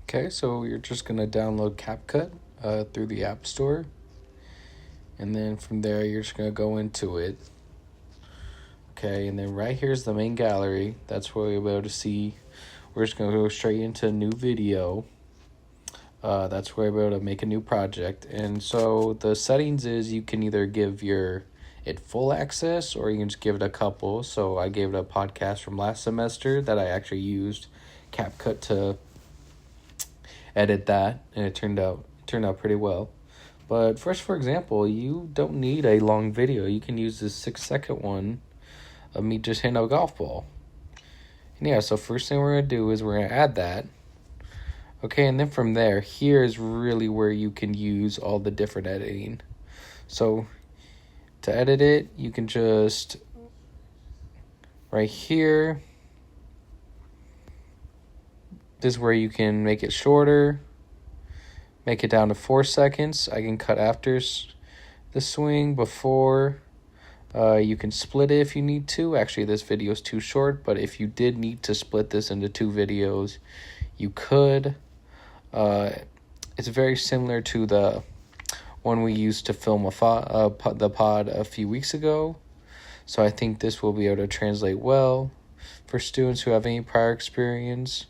Okay, so you're just gonna download CapCut through the App Store, and then from there you're just gonna go into it. Okay, and then right here's the main gallery. That's where you'll be able to see. We're just gonna go straight into a new video. That's where we're able to make a new project. And so the settings is you can either give it full access or you can just give it a couple. So I gave it a podcast from last semester that I actually used CapCut to edit that, and it turned out pretty well. But first, for example, you don't need a long video. You can use this 6-second one of me just hitting a golf ball. And yeah, so first thing we're gonna do is we're gonna add that. Okay, and then from there, here is really where you can use all the different editing. So to edit it, you can just right here. This is where you can make it shorter, make it down to 4 seconds. I can cut after the swing, before. You can split it if you need to. Actually, this video is too short, but if you did need to split this into 2 videos, you could. It's very similar to the one we used to film the pod a few weeks ago. So I think this will be able to translate well for students who have any prior experience.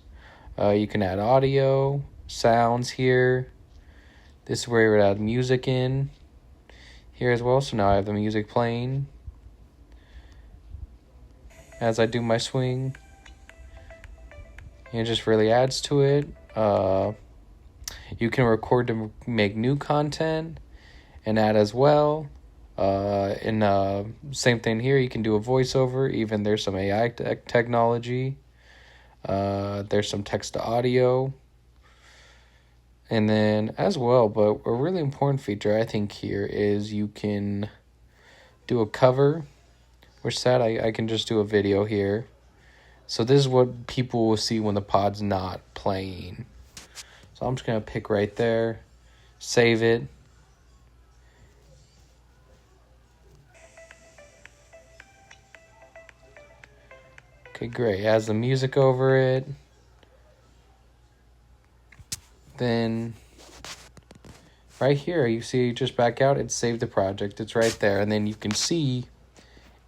You can add audio, sounds here. This is where you would add music in here as well. So now I have the music playing as I do my swing. And it just really adds to it. You can record to make new content and add as well. Same thing here, you can do a voiceover. Even there's some AI technology. There's some text to audio. And then as well, but a really important feature I think here is you can do a cover, which said I can just do a video here. So this is what people will see when the pod's not playing. So I'm just going to pick right there, save it. Okay, great. It has the music over it. Then right here, you see just back out, it saved the project. It's right there. And then you can see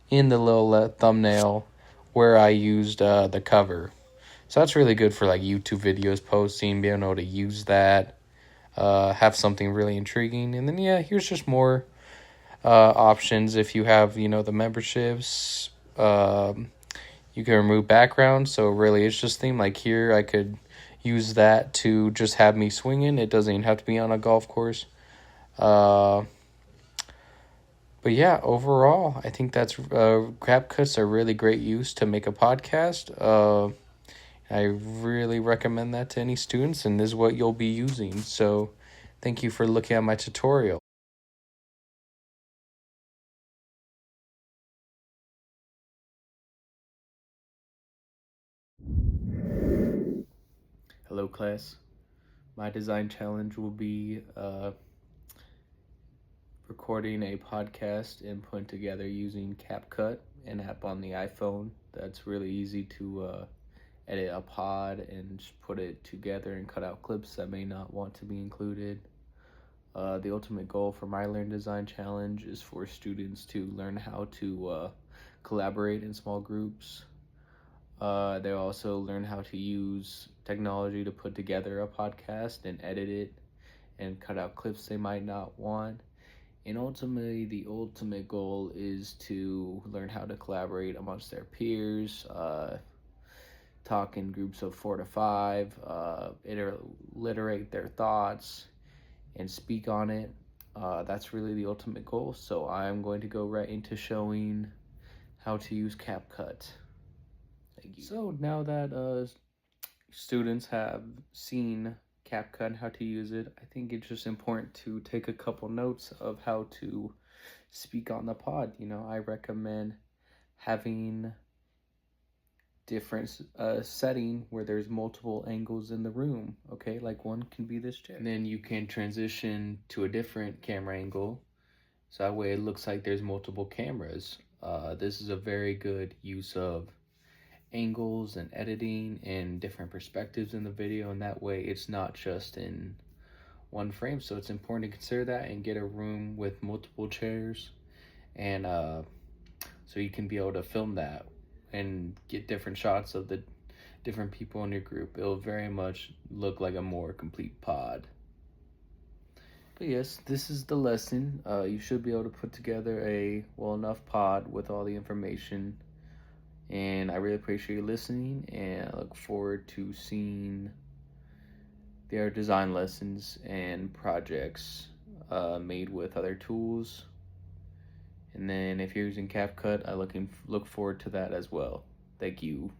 in the little thumbnail where I used the cover. So that's really good for like YouTube videos posting, being able to use that, have something really intriguing. And then, yeah, here's just more options. If you have, the memberships, you can remove background. So really it's just theme. Like here, I could use that to just have me swinging. It doesn't even have to be on a golf course. But yeah, overall, I think that's CapCut's a really great use to make a podcast. I really recommend that to any students, and this is what you'll be using. So thank you for looking at my tutorial. Hello, class. My design challenge will be recording a podcast and putting together using CapCut, an app on the iPhone that's really easy to edit a pod and just put it together and cut out clips that may not want to be included. The ultimate goal for my Learn Design Challenge is for students to learn how to collaborate in small groups. They also learn how to use technology to put together a podcast and edit it and cut out clips they might not want. And ultimately, the ultimate goal is to learn how to collaborate amongst their peers, talk in groups of 4 to 5, iterate their thoughts, and speak on it. That's really the ultimate goal. So I'm going to go right into showing how to use CapCut. Thank you. So now that students have seen CapCut and how to use it, I think it's just important to take a couple notes of how to speak on the pod. I recommend having different setting where there's multiple angles in the room. Okay, like one can be this chair, and then you can transition to a different camera angle, so that way it looks like there's multiple cameras. This is a very good use of angles and editing and different perspectives in the video, and that way it's not just in one frame. So it's important to consider that and get a room with multiple chairs, and so you can be able to film that and get different shots of the different people in your group. It'll very much look like a more complete pod. But yes, this is the lesson. You should be able to put together a well enough pod with all the information. And I really appreciate you listening, and I look forward to seeing their design lessons and projects made with other tools. And then if you're using CapCut, I look forward to that as well. Thank you.